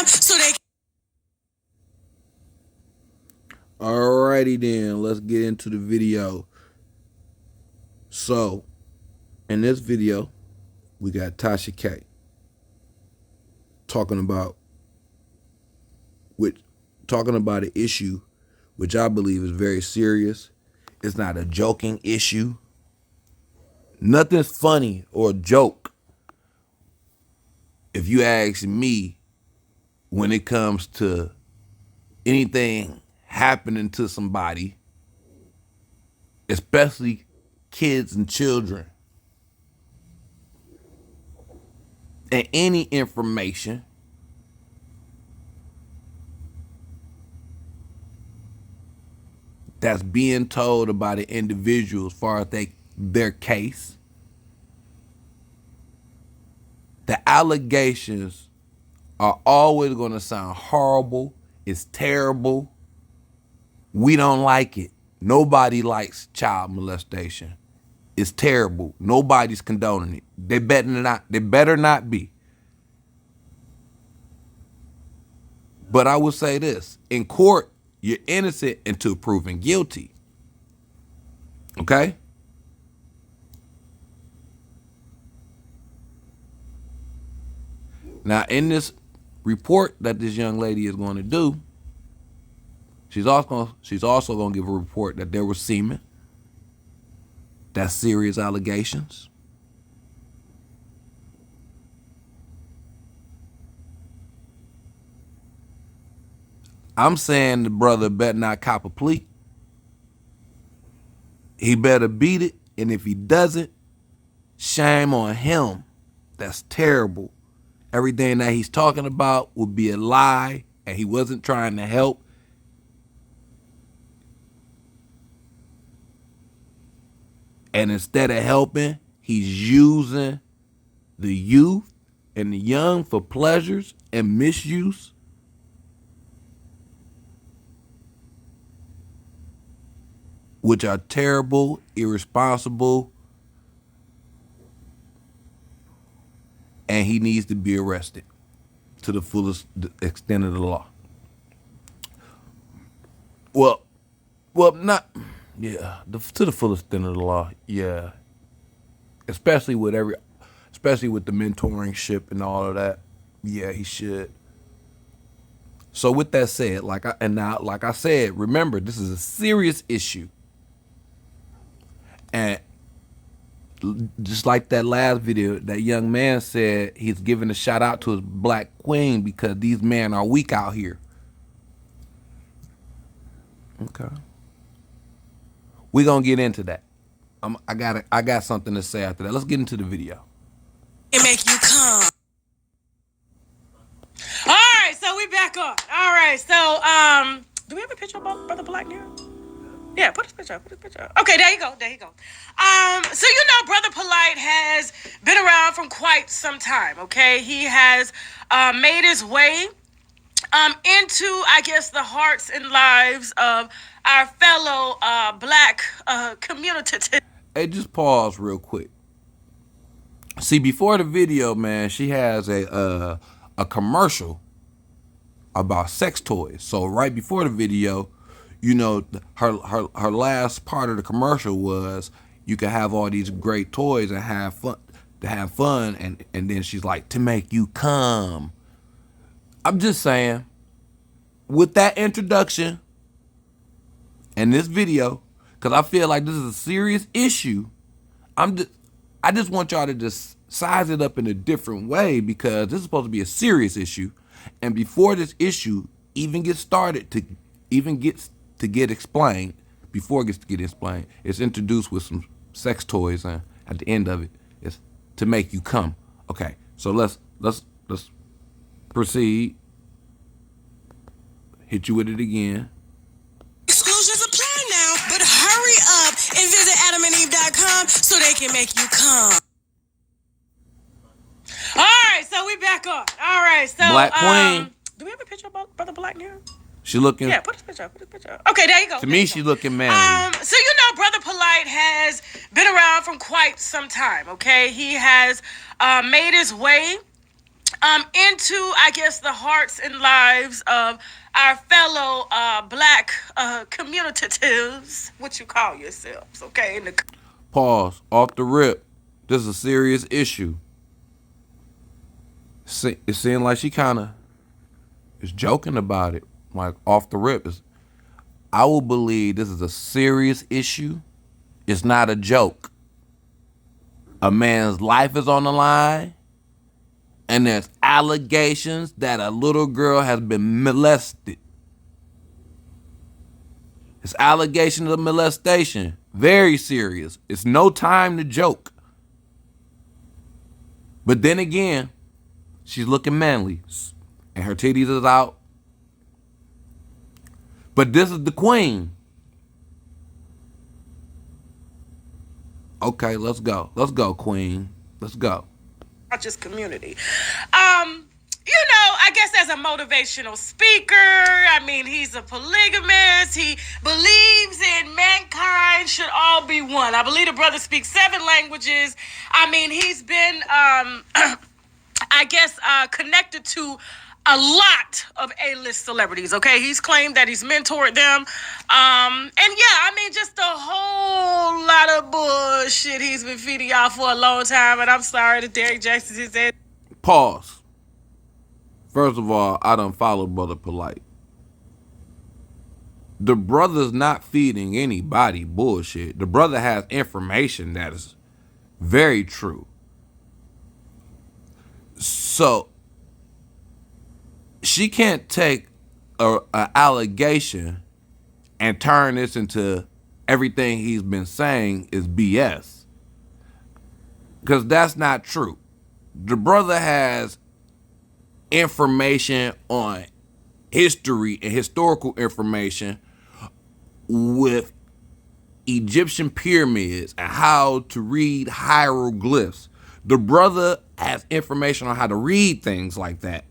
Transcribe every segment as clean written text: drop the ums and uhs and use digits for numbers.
so they. Alrighty then, let's get into the video. So, in this video, we got Tasha K talking about an issue which I believe is very serious. It's not a joking issue. Nothing's funny or a joke, if you ask me, when it comes to anything happening to somebody, especially kids and children, and any information that's being told about an individual as far as their case. The allegations are always going to sound horrible. It's terrible. We don't like it. Nobody likes child molestation. It's terrible. Nobody's condoning it. They better not be. But I will say this. In court, you're innocent until proven guilty. Okay? Now, in this report that this young lady is going to do, she's also going to give a report that there was semen. That's serious allegations. I'm saying the brother better not cop a plea. He better beat it, and if he doesn't, shame on him. That's terrible. Everything that he's talking about would be a lie, and he wasn't trying to help. And instead of helping, he's using the youth and the young for pleasures and misuse. Which are terrible, irresponsible, and he needs to be arrested to the fullest extent of the law. Well, not, yeah, to the fullest extent of the law, yeah. Especially with the mentoringship and all of that, yeah, he should. So with that said, like I said, remember, this is a serious issue. And just like that last video, that young man said he's giving a shout out to his black queen because these men are weak out here. Okay. We're going to get into that. I got something to say after that. Let's get into the video. It make you come. All right, so we back on. All right, so do we have a picture of Brotha Polights here? Yeah, put his picture up. Okay, there you go. So Brotha Polights has been around from quite some time. Okay, he has made his way into, I guess, the hearts and lives of our fellow black community. Hey, just pause real quick. See, before the video, man, she has a commercial about sex toys. So right before the video, you know, her last part of the commercial was you can have all these great toys and have fun, and then she's like, to make you come. I'm just saying, with that introduction and this video, because I feel like this is a serious issue, I just want y'all to just size it up in a different way, because this is supposed to be a serious issue. And before this issue even gets started, get explained, before it gets to get explained, it's introduced with some sex toys, and at the end of it, it's to make you come. Okay, so let's proceed. Hit you with it again. Exclusions apply now, but hurry up and visit adamandeve.com so they can make you come. All right, so we back on. All right, so Black Queen. Do we have a picture of Brotha Polights here? She looking. Yeah, put his picture up. Okay, there you go. To me, she looking manly. So Brotha Polights has been around from quite some time. Okay, he has made his way into, I guess, the hearts and lives of our fellow black communicatives, what you call yourselves, okay? Pause. Off the rip. This is a serious issue. It seemed like she kind of is joking about it, like off the rip. I will believe this is a serious issue. It's not a joke. A man's life is on the line, and there's allegations that a little girl has been molested. It's allegations of molestation. Very serious. It's no time to joke. But then again, she's looking manly, and her titties is out. But this is the queen. Okay, let's go. Let's go, queen. Let's go. Conscious community. I guess as a motivational speaker, I mean, he's a polygamist. He believes in mankind should all be one. I believe the brother speaks 7 languages. I mean, he's been, I guess, connected to a lot of A-list celebrities, okay? He's claimed that he's mentored them. And yeah, I mean, just a whole lot of bullshit he's been feeding y'all for a long time. And I'm sorry that Derrick Jackson just said. Pause. First of all, I done followed Brotha Polights. The brother's not feeding anybody bullshit. The brother has information that is very true. So, she can't take an allegation and turn this into everything he's been saying is BS. Because that's not true. The brother has information on history and historical information with Egyptian pyramids and how to read hieroglyphs. The brother has information on how to read things like that.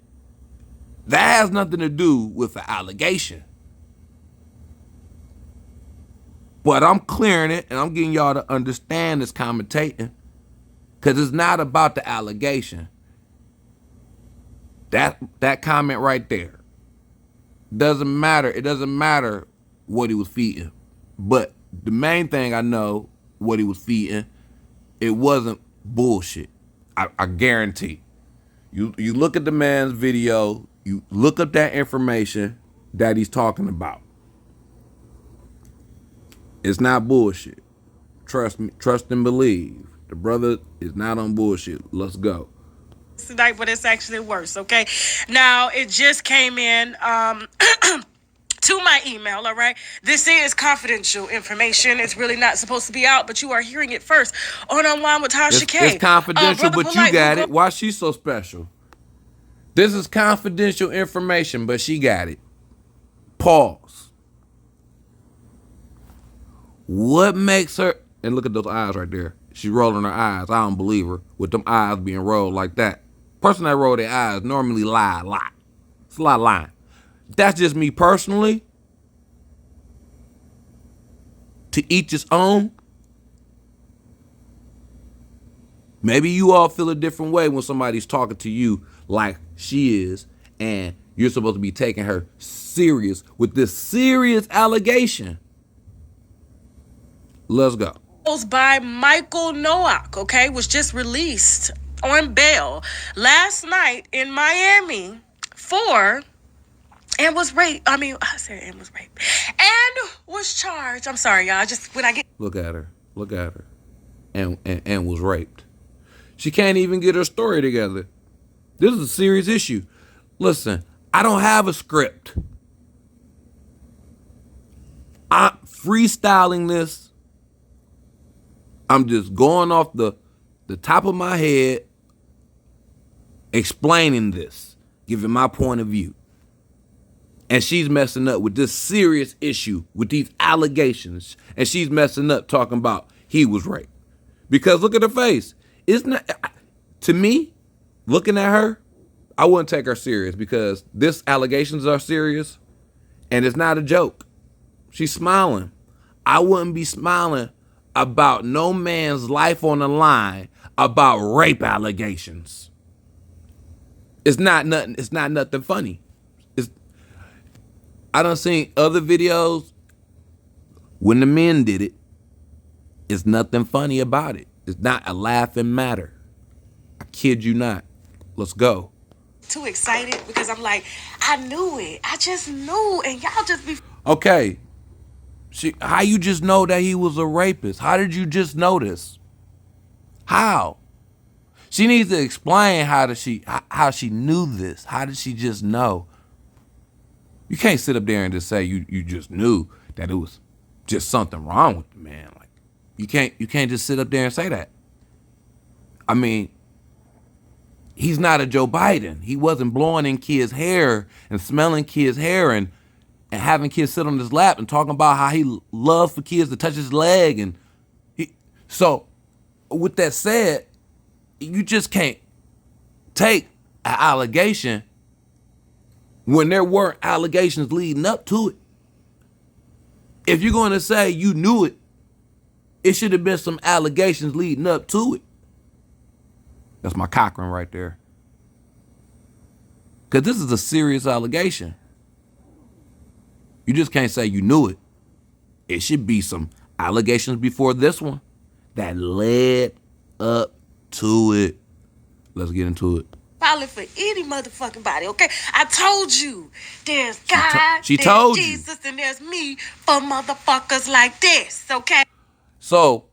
That has nothing to do with the allegation. But I'm clearing it, and I'm getting y'all to understand this commentating, because it's not about the allegation. That comment right there doesn't matter. It doesn't matter what he was feeding. But the main thing I know, what he was feeding, it wasn't bullshit. I guarantee. You look at the man's video, you look up that information that he's talking about. It's not bullshit. Trust me, trust and believe. The brother is not on bullshit. Let's go. Tonight, but it's actually worse, okay? Now, it just came in to my email, all right? This is confidential information. It's really not supposed to be out, but you are hearing it first on Online with Tasha K. It's confidential, Brotha but Polights, you got it. Why she so special? This is confidential information, but she got it. Pause. What makes her... And look at those eyes right there. She's rolling her eyes. I don't believe her with them eyes being rolled like that. Person that roll their eyes normally lie a lot. It's a lot of lying. That's just me personally. To each his own. Maybe you all feel a different way when somebody's talking to you like she is, and you're supposed to be taking her serious with this serious allegation. Let's go. By Michael Nowak, okay, was just released on bail last night in Miami and was raped. And was charged. I'm sorry, y'all. Just when I get... Look at her. And was raped. She can't even get her story together. This is a serious issue. Listen, I don't have a script. I'm freestyling this. I'm just going off the top of my head, explaining this, giving my point of view. And she's messing up with this serious issue, with these allegations. And she's messing up talking about he was raped. Because look at her face. It's not, to me, looking at her, I wouldn't take her serious because this allegations are serious and it's not a joke. She's smiling. I wouldn't be smiling about no man's life on the line about rape allegations. It's not nothing. It's not nothing funny. It's I done seen other videos when the men did it. It's nothing funny about it. It's not a laughing matter. I kid you not. Let's go. Too excited because I'm like, I knew it. I just knew, and y'all just be. Okay. How you just know that he was a rapist? How did you just know this? How? She needs to explain how she knew this. How did she just know? You can't sit up there and just say you just knew that it was just something wrong with the man. Like you can't just sit up there and say that. I mean, he's not a Joe Biden. He wasn't blowing in kids' hair and smelling kids' hair and having kids sit on his lap and talking about how he loves for kids to touch his leg. And so with that said, you just can't take an allegation when there weren't allegations leading up to it. If you're going to say you knew it, it should have been some allegations leading up to it. That's my Cochran right there. Because this is a serious allegation. You just can't say you knew it. It should be some allegations before this one that led up to it. Let's get into it. Filing for any motherfucking body, okay? I told you, there's God, she there's told Jesus, you. and there's me for motherfuckers like this, okay? So,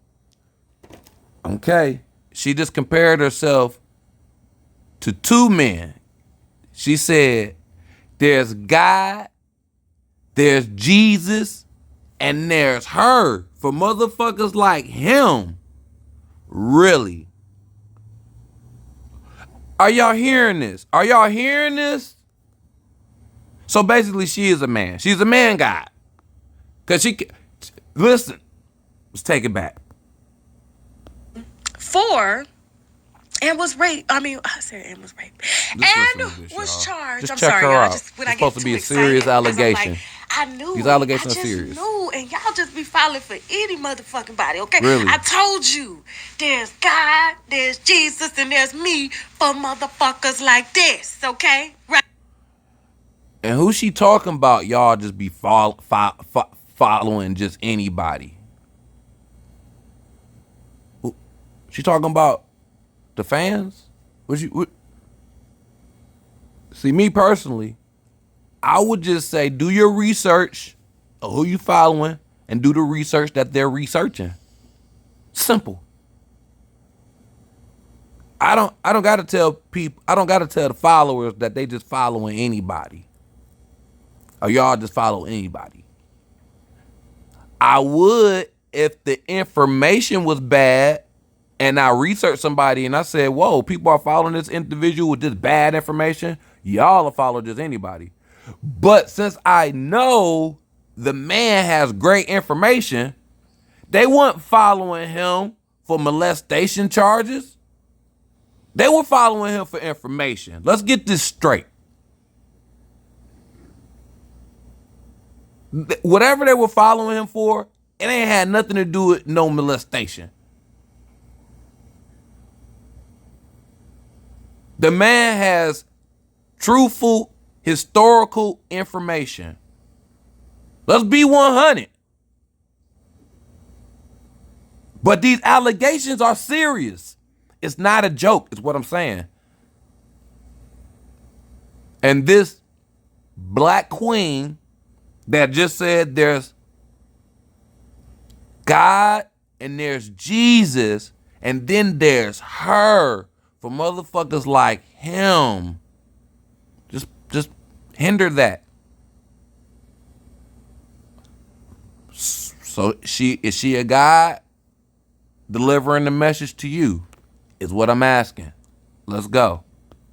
okay, she just compared herself to two men. She said, there's God, there's Jesus, and there's her for motherfuckers like him. Really? Are y'all hearing this? Are y'all hearing this? So basically, she is a man. She's a man God. Because listen, let's take it back. And was raped. I mean, I said and was raped. And was charged. Just I'm check sorry, her y'all. out. Just when It's I get supposed to too be a excited, serious because I'm allegation. like, I knew These it. allegations I are just serious. knew, and y'all just be filing for any motherfucking body, okay? Really? I told you, there's God, there's Jesus, and there's me for motherfuckers like this, okay? Right? And who she talking about? Y'all just be following just anybody. She talking about the fans? See, me personally, I would just say do your research of who you following and do the research that they're researching. Simple. I don't gotta tell people, I don't gotta tell the followers that they just following anybody. Or y'all just follow anybody. I would if the information was bad and I researched somebody and I said, whoa, people are following this individual with this bad information. Y'all will follow just anybody. But since I know the man has great information, they weren't following him for molestation charges. They were following him for information. Let's get this straight. Whatever they were following him for, it ain't had nothing to do with no molestation. The man has truthful, historical information. Let's be 100. But these allegations are serious. It's not a joke, is what I'm saying. And this black queen that just said there's God and there's Jesus and then there's her for motherfuckers like him. Just hinder that. So is she a God delivering the message to you? Is what I'm asking. Let's go.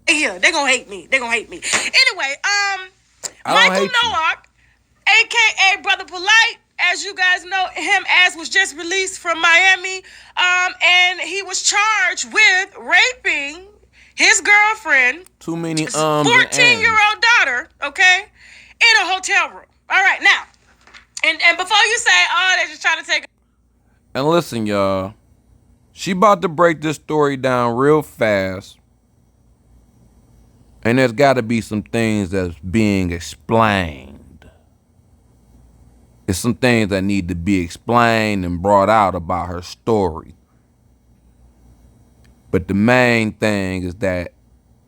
Yeah, they're gonna hate me. Anyway, I don't Michael hate you. Nowak, aka Brotha Polights, as you guys know him as, was just released from Miami. And he was charged with raping his girlfriend, Too many 14-year-old daughter, okay, in a hotel room. All right, now, and before you say, oh, they're just trying to take. And listen, y'all. She about to break this story down real fast. And there's got to be some things that's being explained. It's some things that need to be explained and brought out about her story. But the main thing is that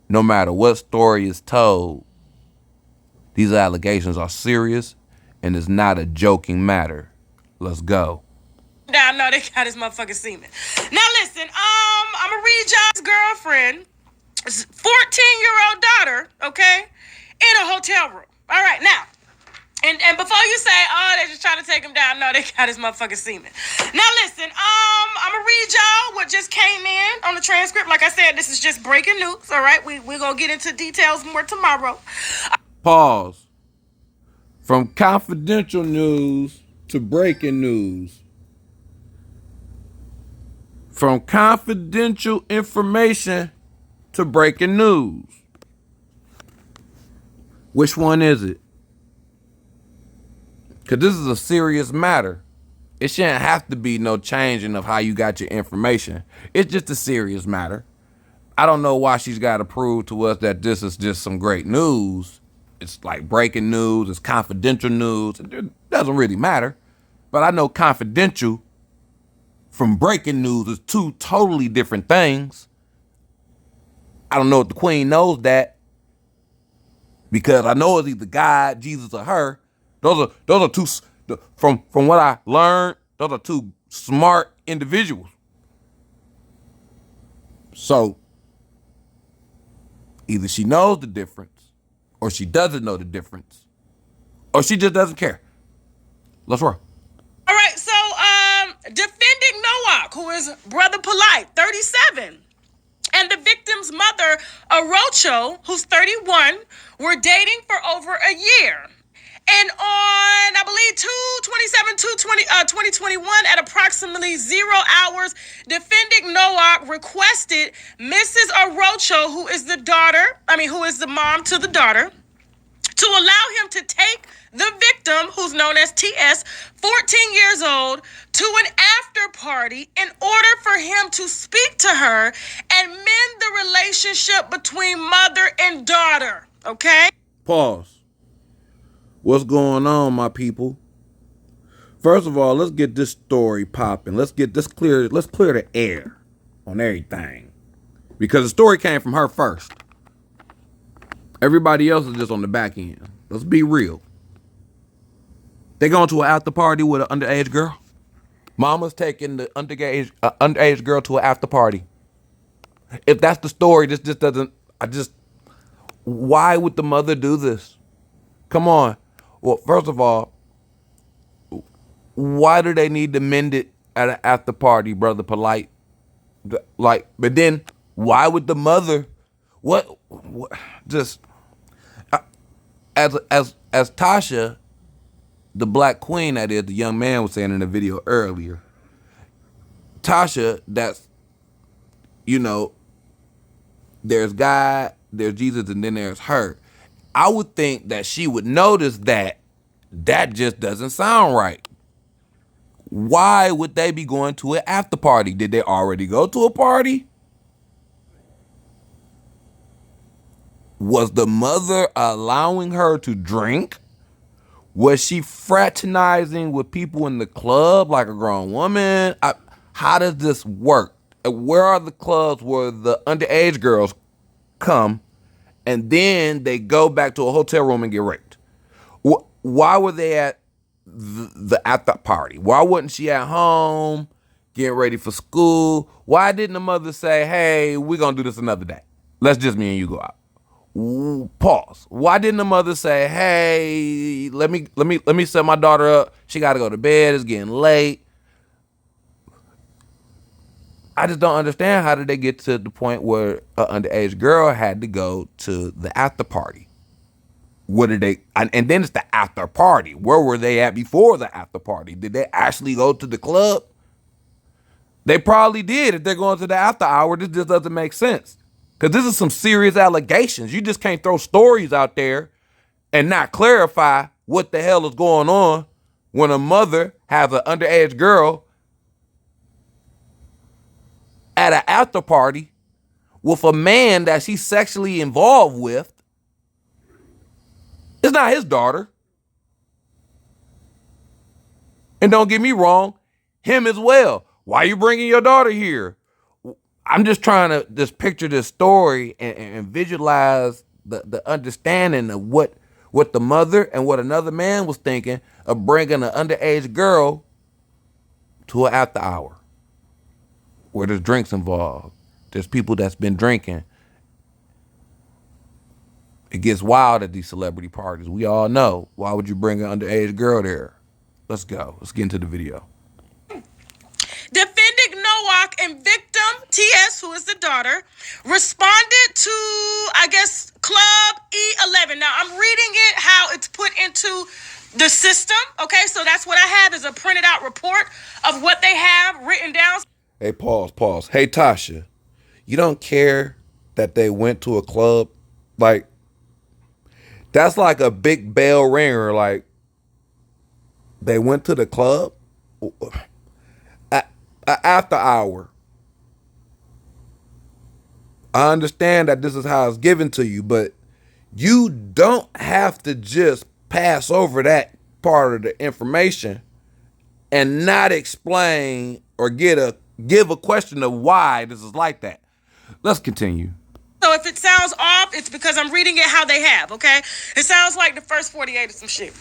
no matter what story is told, these allegations are serious and it's not a joking matter. Let's go. Down, no, they got his motherfucking semen. Now listen, I'm gonna read y'all's girlfriend, 14-year-old daughter, okay, in a hotel room. All right, now, and before you say, oh, they just trying to take him down, no, they got his motherfucking semen. Now listen, I'm gonna read y'all what just came in on the transcript. Like I said, this is just breaking news. All right, we're gonna get into details more tomorrow. Pause. From confidential news to breaking news. From confidential information to breaking news. Which one is it? Because this is a serious matter. It shouldn't have to be no changing of how you got your information. It's just a serious matter. I don't know why she's got to prove to us that this is just some great news. It's like breaking news. It's confidential news. It doesn't really matter. But I know confidential from breaking news is two totally different things. I don't know if the queen knows that, because I know it's either God, Jesus, or her. Those are two, from what I learned, those are two smart individuals. So either she knows the difference, or she doesn't know the difference, or she just doesn't care. Let's roll. All right, so defending Noah, who is Brotha Polights, 37, and the victim's mother, Arocho, who's 31, were dating for over a year. And on, I believe, 2021, at approximately 0 hours, defending Noah requested Mrs. Arocho, who is the mom to the daughter, to allow him to take the victim, who's known as TS, 14 years old, to an after party in order for him to speak to her and mend the relationship between mother and daughter. Okay? Pause. What's going on, my people? First of all, let's get this story popping. Let's clear the air on everything. Because the story came from her first. Everybody else is just on the back end. Let's be real. They going to an after party with an underage girl. Mama's taking the underage girl to an after party. If that's the story, this just doesn't. Why would the mother do this? Come on. Well, first of all, why do they need to mend it at an after party, Brotha Polights? But then why would the mother? What just as Tasha, the black queen, that is, the young man was saying in the video earlier. Tasha, that's, there's God, there's Jesus, and then there's her. I would think that she would notice that just doesn't sound right. Why would they be going to an after party? Did they already go to a party? Was the mother allowing her to drink? Was she fraternizing with people in the club like a grown woman? How does this work? Where are the clubs where the underage girls come and then they go back to a hotel room and get raped? Why were they at the after party? Why wasn't she at home getting ready for school? Why didn't the mother say, hey, we're going to do this another day? Let's just me and you go out. Pause. Why didn't the mother say, hey, let me set my daughter up. She got to go to bed. It's getting late. I just don't understand, how did they get to the point where an underage girl had to go to the after party? What did they, and then it's the after party. Where were they at before the after party? Did they actually go to the club? They probably did. If they're going to the after hour, this just doesn't make sense. Because this is some serious allegations. You just can't throw stories out there and not clarify what the hell is going on when a mother has an underage girl at an after party with a man that she's sexually involved with It's not his daughter. And don't get me wrong, him as well. Why are you bringing your daughter here? I'm just trying to just picture this story and visualize the understanding of what the mother and what another man was thinking of bringing an underage girl to an after hour where there's drinks involved. There's people that's been drinking. It gets wild at these celebrity parties. We all know. Why would you bring an underage girl there? Let's go. Let's get into the video. Defendant Nowak and victim TS, who is the daughter, responded to, I guess, Club E11. Now, I'm reading it how it's put into the system. Okay, so that's what I have is a printed out report of what they have written down. Hey, pause. Hey, Tasha, you don't care that they went to a club? Like, that's like a big bell ringer. Like, they went to the club after hour. I understand that this is how it's given to you, but you don't have to just pass over that part of the information and not explain or give a question of why this is like that. Let's continue. So if it sounds off, it's because I'm reading it how they have, okay? It sounds like the first 48 or some shit.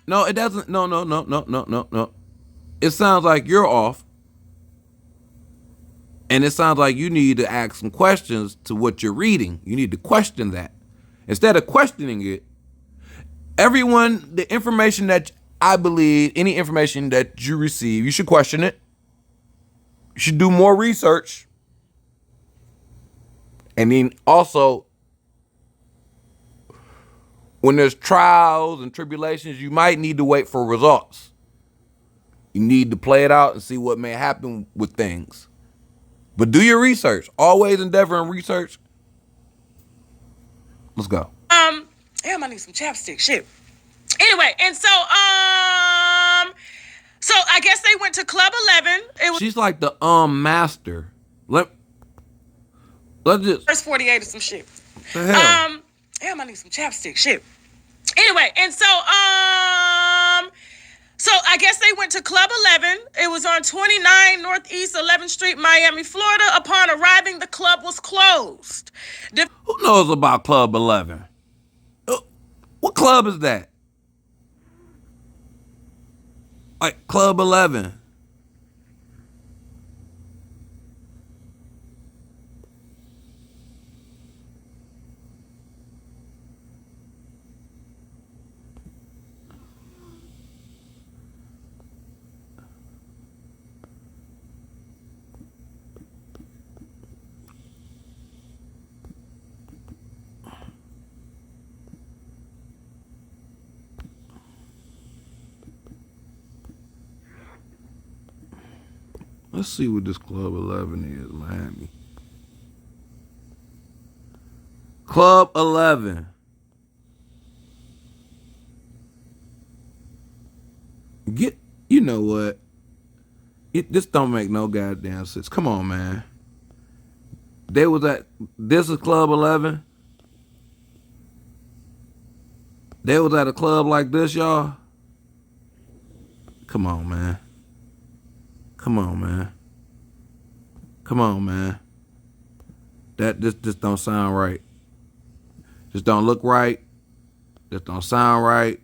No, it doesn't. No. It sounds like you're off. And it sounds like you need to ask some questions to what you're reading. You need to question that. Instead of questioning it, everyone, the information that I believe, any information that you receive, you should question it. You should do more research. And then also, when there's trials and tribulations, you might need to wait for results. You need to play it out and see what may happen with things. But do your research. Always endeavor in research. Let's go. Damn, I need some chapstick. Shit. Anyway, and so I guess they went to Club 11. It was She's like the master. Let's just first 48 or some shit. the hell. Damn, I need some chapstick. Shit. Anyway, and so I guess they went to Club 11. It was on 29 Northeast 11th Street, Miami, Florida. Upon arriving, the club was closed. Who knows about Club 11? What club is that? Like Club 11. Let's see what this Club 11 is, Miami. Club 11. You know what? This don't make no goddamn sense. Come on, man. This is Club 11. They was at a club like this, y'all. Come on, man. That just don't sound right. Just don't look right. Just don't sound right.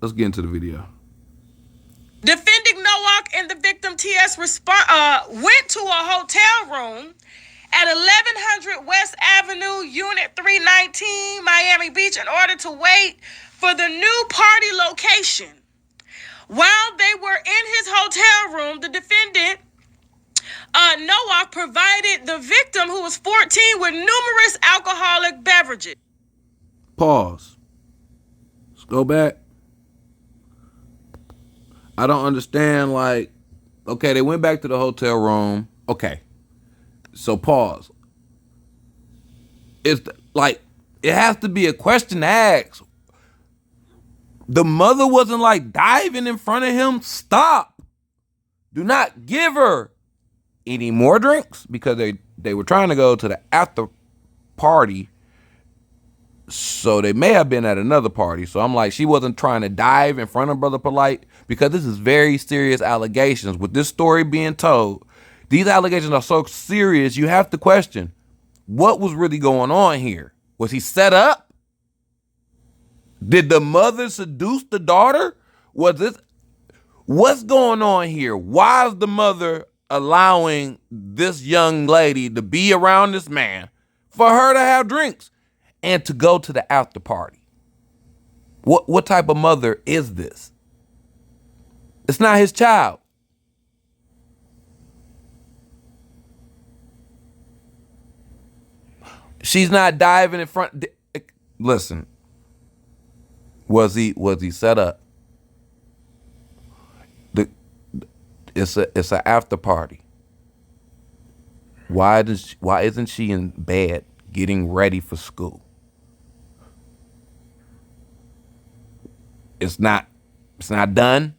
Let's get into the video. Defending Nowak and the victim TS went to a hotel room at 1100 West Avenue, Unit 319, Miami Beach, in order to wait for the new party location. While they were in his hotel room, the defendant, Nowak, provided the victim, who was 14, with numerous alcoholic beverages. Pause. Let's go back. I don't understand, like, okay, they went back to the hotel room. Okay. So pause. It's like, it has to be a question to ask. The mother wasn't like diving in front of him. Stop. Do not give her any more drinks because they were trying to go to the after party So they may have been at another party. So I'm like, she wasn't trying to dive in front of Brother Polite, because this is very serious allegations. With this story being told, these allegations are so serious, you have to question what was really going on here. Was he set up? Did the mother seduce the daughter? Was this, what's going on here? Why is the mother allowing this young lady to be around this man for her to have drinks and to go to the after party? What type of mother is this? It's not his child. She's not diving in front. Listen, was he set up? It's an after party. Why isn't she in bed getting ready for school? It's not done.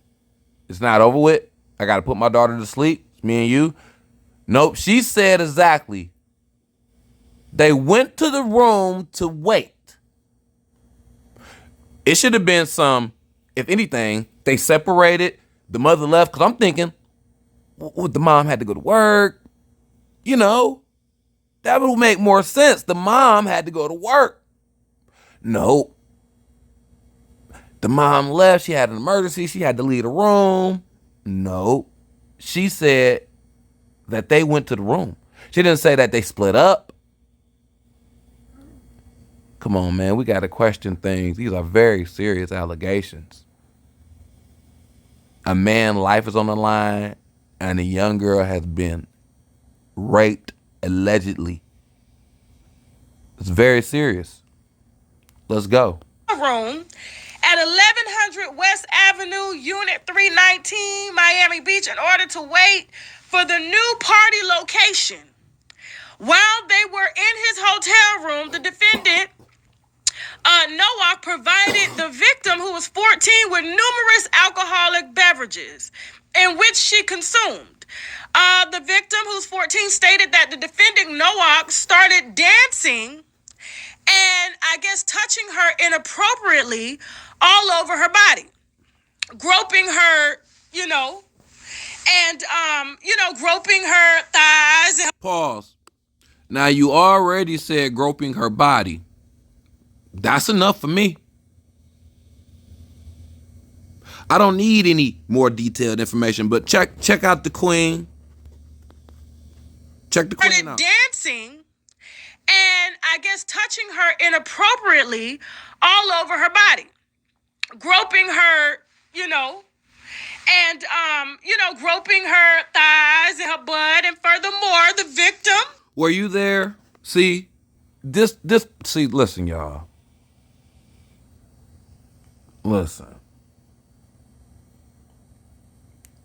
It's not over with. I got to put my daughter to sleep. It's me and you. Nope. She said exactly. They went to the room to wait. It should have been if anything, they separated. The mother left, because I'm thinking, the mom had to go to work. You know, that would make more sense. The mom had to go to work. Nope. The mom left. She had an emergency. She had to leave the room. Nope. She said that they went to the room. She didn't say that they split up. Come on, man. We got to question things. These are very serious allegations. A man's life is on the line, and a young girl has been raped, allegedly. It's very serious. Let's go. Room at 1100 West Avenue, Unit 319, Miami Beach, in order to wait for the new party location. While they were in his hotel room, the defendant, Noah, provided the victim, who was 14, with numerous alcoholic beverages in which she consumed. The victim, who's 14, stated that the defendant, Noah, started dancing and I guess touching her inappropriately all over her body, groping her, and, groping her thighs. Pause. Now, you already said groping her body. That's enough for me. I don't need any more detailed information, but check out the queen. Check the queen out. Dancing and I guess touching her inappropriately all over her body, groping her, and, groping her thighs and her butt. And furthermore, the victim. Were you there? See, listen, y'all. Listen.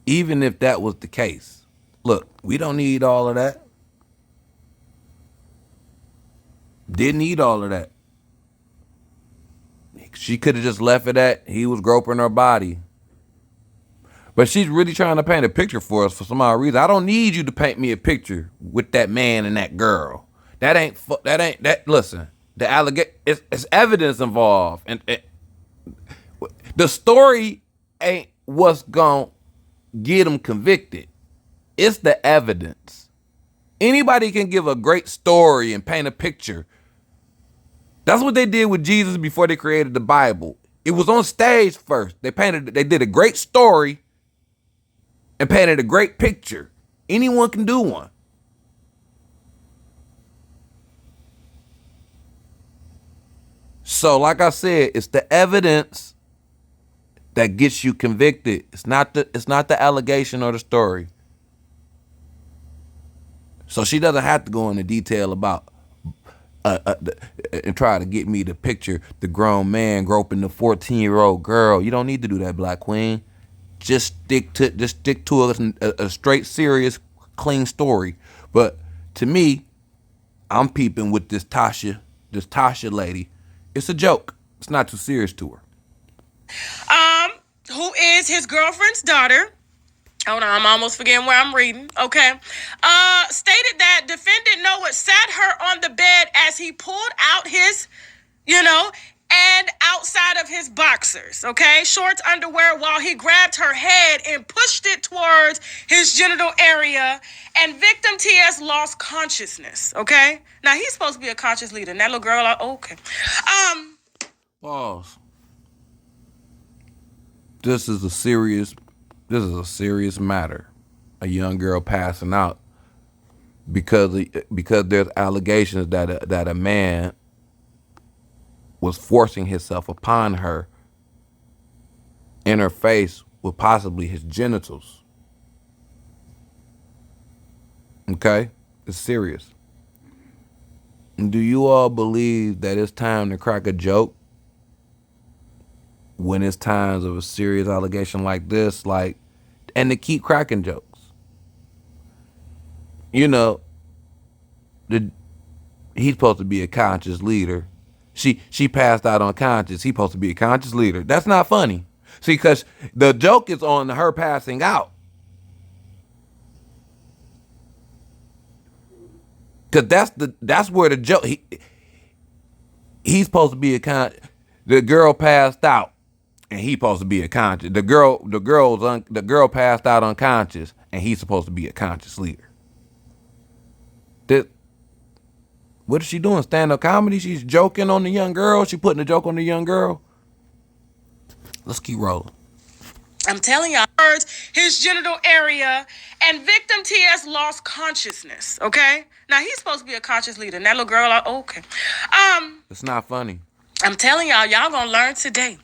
Even if that was the case, look, we don't need all of that. Didn't need all of that. She could have just left it at he was groping her body. But she's really trying to paint a picture for us for some odd reason. I don't need you to paint me a picture with that man and that girl. Listen, it's evidence involved. And the story ain't what's gonna get him convicted. It's the evidence. Anybody can give a great story and paint a picture. That's what they did with Jesus before they created the Bible. It was on stage first. They did a great story and painted a great picture. Anyone can do one. So, like I said, it's the evidence that gets you convicted. It's not the allegation or the story. So she doesn't have to go into detail about and try to get me to picture the grown man groping the 14-year-old girl. You don't need to do that, Black Queen. Just stick to a straight, serious, clean story. But to me, I'm peeping with this Tasha lady. It's a joke. It's not too serious to her. Who is his girlfriend's daughter. Hold on, I'm almost forgetting where I'm reading. Okay. Stated that defendant Noah sat her on the bed as he pulled out his you know, and outside of his boxers, okay? Shorts, underwear, while he grabbed her head and pushed it towards his genital area, and victim TS lost consciousness, okay? Now, he's supposed to be a conscious leader, and that little girl, okay. Pause. This is a serious matter. A young girl passing out because there's allegations that a man was forcing himself upon her in her face with possibly his genitals. Okay? It's serious. Do you all believe that it's time to crack a joke when it's times of a serious allegation like this, and to keep cracking jokes? You know, he's supposed to be a conscious leader. She passed out unconscious. He's supposed to be a conscious leader. That's not funny. See, because the joke is on her passing out. Because that's where the joke. He's supposed to be the girl passed out, and he's supposed to be a conscious. The girl passed out unconscious, and he's supposed to be a conscious leader. What is she doing? Stand-up comedy? She's joking on the young girl. She putting a joke on the young girl. Let's keep rolling. I'm telling y'all, his genital area, and victim TS lost consciousness, okay? Now, he's supposed to be a conscious leader, and that little girl, okay. It's not funny. I'm telling y'all gonna learn today.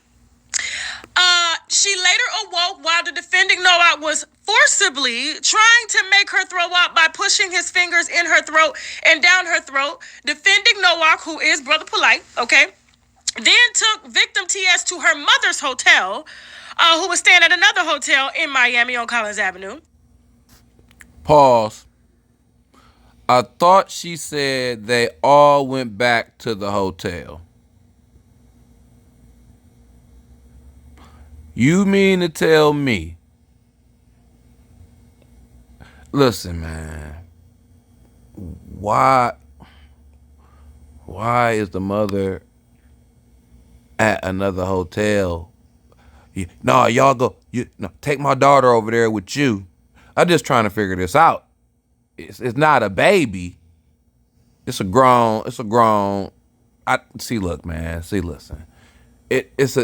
She later awoke while the defending Noah was forcibly trying to make her throw up by pushing his fingers in her throat and down her throat. Defending Noah, who is Brotha Polights, okay, then took victim TS to her mother's hotel, who was staying at another hotel in Miami on Collins Avenue. Pause. I thought she said they all went back to the hotel. You mean to tell me? Listen, man. Why is the mother at another hotel? No, y'all go. Take my daughter over there with you. I'm just trying to figure this out. It's not a baby. It's a grown. Look, man. Listen. It's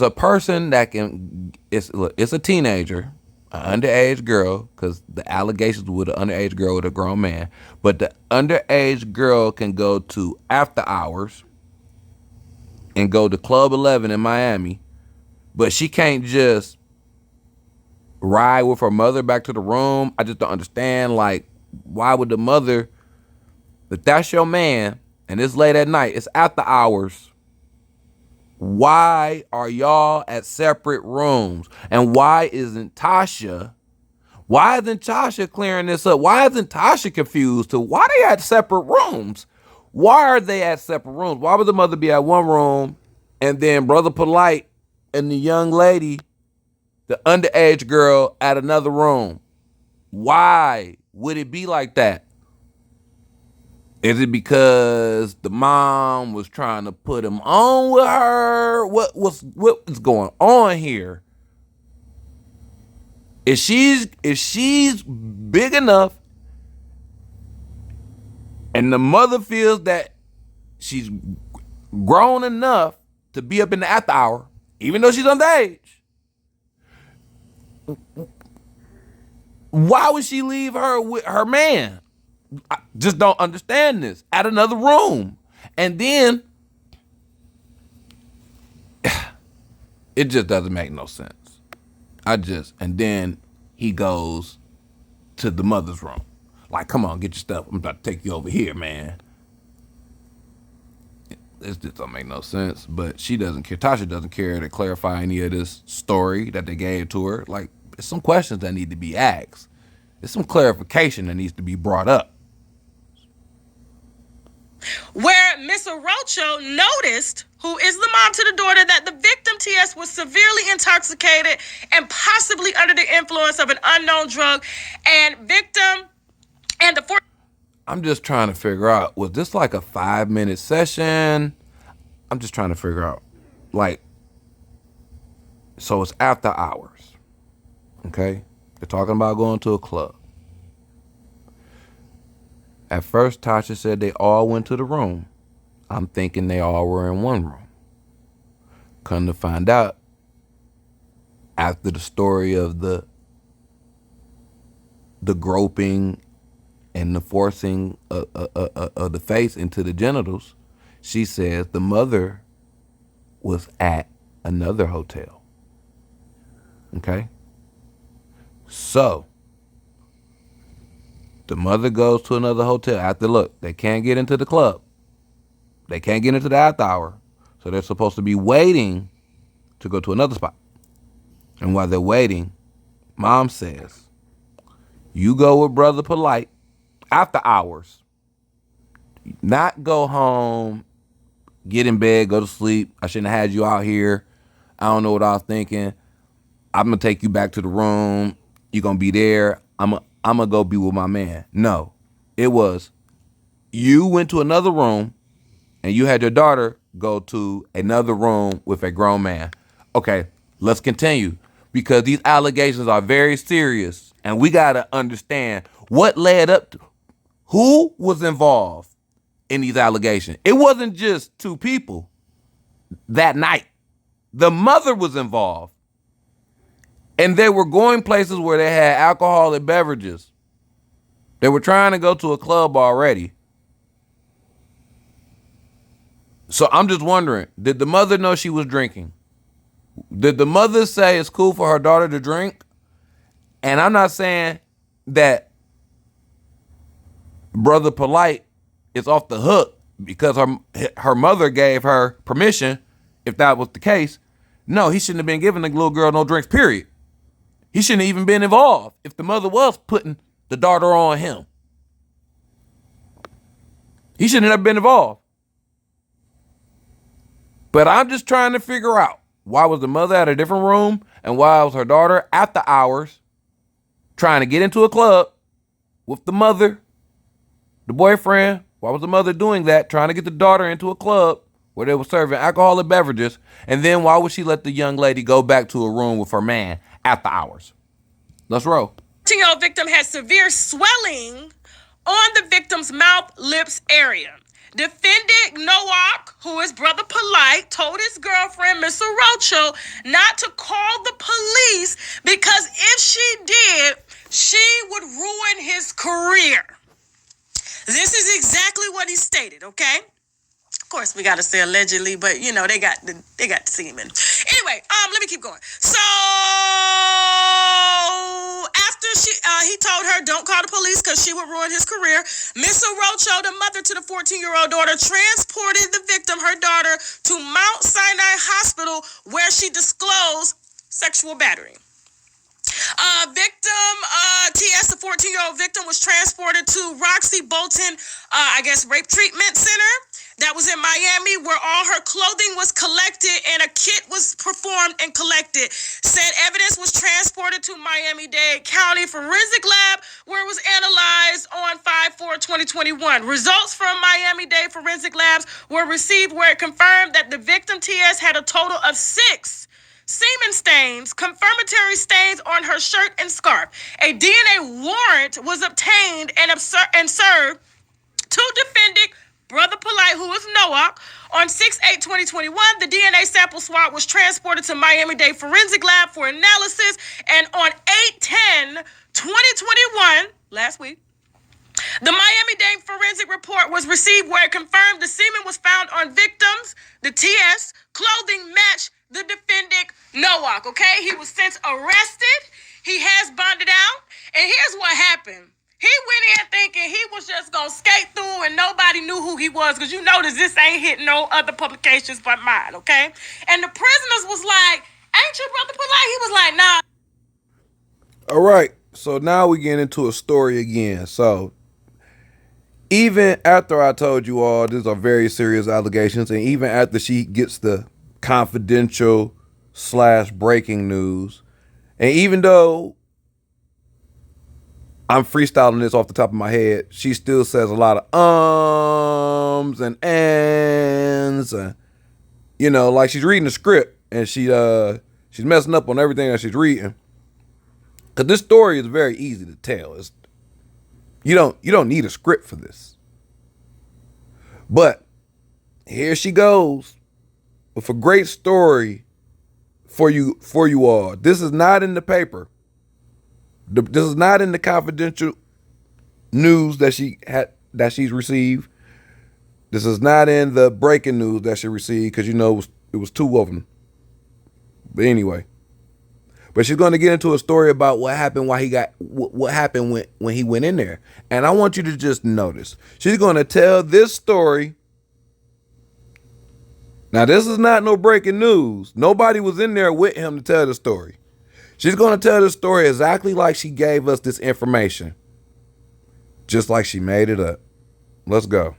a person that can. It's a teenager, an underage girl, because the allegations with an underage girl with a grown man. But the underage girl can go to after hours and go to Club 11 in Miami, but she can't just ride with her mother back to the room. I just don't understand. Why would the mother, if that's your man and it's late at night, it's after hours, why are y'all at separate rooms? And why isn't Tasha clearing this up? Why isn't Tasha confused to why they at separate rooms? Why are they at separate rooms? Why would the mother be at one room and then Brotha Polights and the young lady, the underage girl, at another room? Why would it be like that? Is it because the mom was trying to put him on with her? What is going on here? If she's big enough and the mother feels that she's grown enough to be up in the after hour, even though she's underage, why would she leave her with her man? I just don't understand this. At another room. And then it just doesn't make no sense. And then he goes to the mother's room. Like, come on, get your stuff. I'm about to take you over here, man. This just don't make no sense. But she doesn't care. Tasha doesn't care to clarify any of this story that they gave to her. Like, there's some questions that need to be asked. There's some clarification that needs to be brought up. Where Miss Arocho noticed, who is the mom to the daughter, that the victim TS was severely intoxicated and possibly under the influence of an unknown drug, and victim and the I'm just trying to figure out, was this like a 5-minute session? I'm just trying to figure out, like, so it's after hours, okay? They're talking about going to a club. At first, Tasha said they all went to the room. I'm thinking they all were in one room. Come to find out, after the story of the groping and the forcing of the face into the genitals, she says the mother was at another hotel. Okay? So, the mother goes to another hotel after, look, they can't get into the club. They can't get into the after hour. So they're supposed to be waiting to go to another spot. And while they're waiting, mom says, you go with Brother Polite after hours. Not go home, get in bed, go to sleep. I shouldn't have had you out here. I don't know what I was thinking. I'm going to take you back to the room. You're going to be there. I'm going to go be with my man. No. It was, you went to another room and you had your daughter go to another room with a grown man. Okay, let's continue, because these allegations are very serious and we got to understand what led up to, who was involved in these allegations. It wasn't just two people that night. The mother was involved. And they were going places where they had alcoholic beverages. They were trying to go to a club already. So I'm just wondering, did the mother know she was drinking? Did the mother say it's cool for her daughter to drink? And I'm not saying that Brother Polite is off the hook because her mother gave her permission, if that was the case. No, he shouldn't have been giving the little girl no drinks, period. He shouldn't have even been involved if the mother was putting the daughter on him. He shouldn't have been involved. But I'm just trying to figure out, why was the mother at a different room and why was her daughter after hours trying to get into a club with the mother, the boyfriend? Why was the mother doing that, trying to get the daughter into a club where they were serving alcoholic beverages? And then why would she let the young lady go back to a room with her man after hours? Let's roll. 14-year-old victim had severe swelling on the victim's mouth, lips area. Defendant Nowak, who is Brother Polite, told his girlfriend, Miss Arocho, not to call the police because if she did, she would ruin his career. This is exactly what he stated, okay? Of course, we gotta say allegedly, but you know they got the semen. Anyway, let me keep going. So after he told her don't call the police because she would ruin his career. Miss Orocho, the mother to the 14-year-old daughter, transported the victim, her daughter, to Mount Sinai Hospital where she disclosed sexual battery. T.S., the 14-year-old victim, was transported to Roxy Bolton, rape treatment center that was in Miami, where all her clothing was collected and a kit was performed and collected. Said evidence was transported to Miami-Dade County Forensic Lab, where it was analyzed on 5/4/2021. Results from Miami-Dade Forensic Labs were received, where it confirmed that the victim, T.S., had a total of 6 semen stains, confirmatory stains on her shirt and scarf. A DNA warrant was obtained and served to defendant Brother Polite, who is Nowak. On 6/8/2021, the DNA sample swab was transported to Miami-Dade Forensic Lab for analysis, and on 8/10/2021, last week, the Miami-Dade forensic report was received, where it confirmed the semen was found on victims. The TS clothing matched the defendant Nowak, okay? He was since arrested. He has bonded out. And here's what happened. He went in thinking he was just going to skate through and nobody knew who he was, because you notice this ain't hitting no other publications but mine, okay? And the prisoners was like, ain't you Brother Polite? He was like, nah. All right. So now we get into a story again. So even after I told you all these are very serious allegations, and even after she gets the confidential / breaking news, and even though I'm freestyling this off the top of my head, she still says a lot of ums and ands. you know, like she's reading the script and she's messing up on everything that she's reading. Cause this story is very easy to tell. You don't need a script for this. But here she goes with a great story for you all. This is not in the paper. This is not in the confidential news that she's received. This is not in the breaking news that she received, because you know it was two of them. But anyway, but she's going to get into a story about what happened what happened when he went in there. And I want you to just notice. She's going to tell this story. Now, this is not no breaking news. Nobody was in there with him to tell the story. She's going to tell the story exactly like she gave us this information. Just like she made it up. Let's go.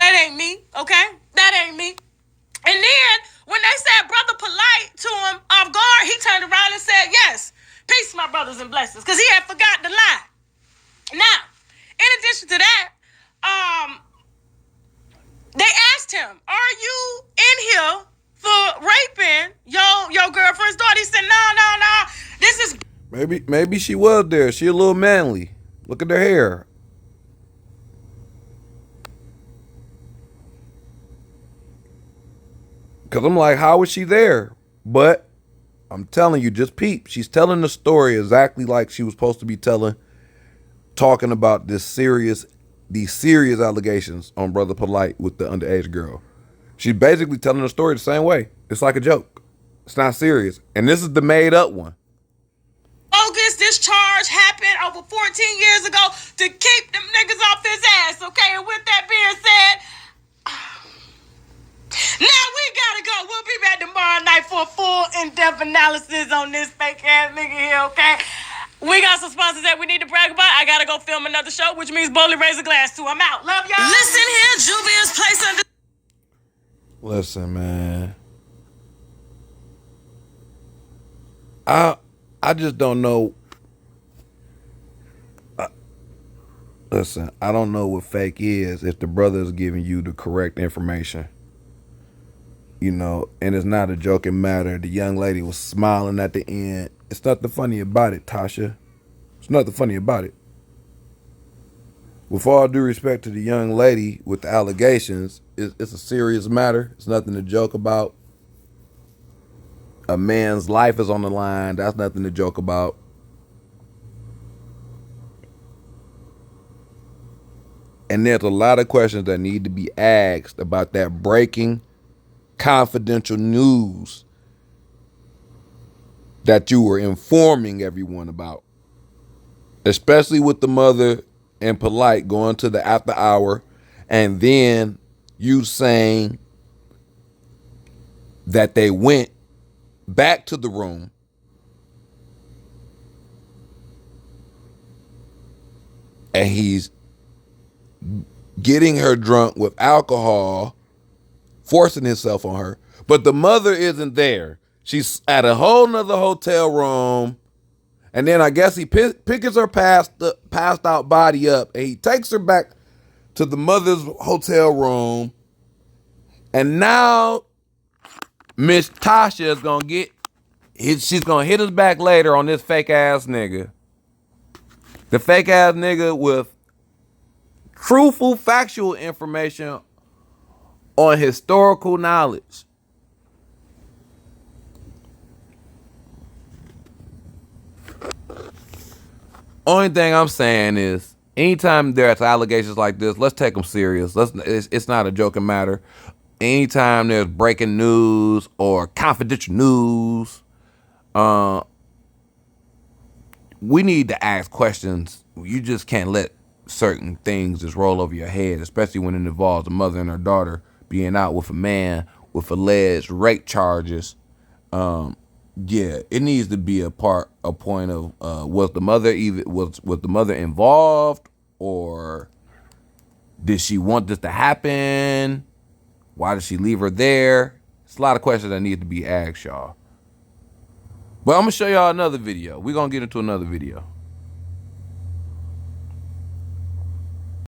That ain't me, okay? That ain't me. And then, when they said Brother Polite to him off guard, he turned around and said, yes, peace, my brothers and blessings, because he had forgotten the lie. Now, in addition to that, they asked him, are you in here for raping your girlfriend's daughter? He said, no, this is... Maybe she was there. She a little manly. Look at her hair. Because I'm like, how was she there? But I'm telling you, just peep. She's telling the story exactly like she was supposed to be talking about these serious allegations on Brotha Polights with the underage girl. She's basically telling the story the same way. It's like a joke. It's not serious. And this is the made up one. Bogus, this charge happened over 14 years ago to keep them niggas off his ass, okay? And with that being said, now we gotta go. We'll be back tomorrow night for a full in-depth analysis on this fake ass nigga here, okay? We got some sponsors that we need to brag about. I gotta go film another show, which means boldly raise a glass too. I'm out. Love y'all. Listen here, Juvia's place under... Listen, man. I just don't know. Listen, I don't know what fake is if the brother is giving you the correct information. You know, and it's not a joking matter. The young lady was smiling at the end. It's nothing funny about it, Tasha. It's nothing funny about it. With all due respect to the young lady with the allegations, it's a serious matter. It's nothing to joke about. A man's life is on the line. That's nothing to joke about. And there's a lot of questions that need to be asked about that breaking confidential news that you were informing everyone about. Especially with the mother and Polight going to the after hour, and then you saying that they went back to the room and he's getting her drunk with alcohol, forcing himself on her, but the mother isn't there. She's at a whole nother hotel room, and then I guess he picks her passed out body up, and he takes her back to the mother's hotel room, and now Miss Tasha is gonna she's gonna hit us back later on this fake ass nigga. The fake ass nigga with truthful, factual information on historical knowledge. Only thing I'm saying is, anytime there's allegations like this, let's take them serious. It's not a joking matter. Anytime there's breaking news or confidential news, we need to ask questions. You just can't let certain things just roll over your head, especially when it involves a mother and her daughter being out with a man with alleged rape charges. Yeah, it needs to be a point of was the mother involved, or did she want this to happen? Why did she leave her there? It's a lot of questions that need to be asked, y'all. But I'm gonna show y'all another video. We're gonna get into another video.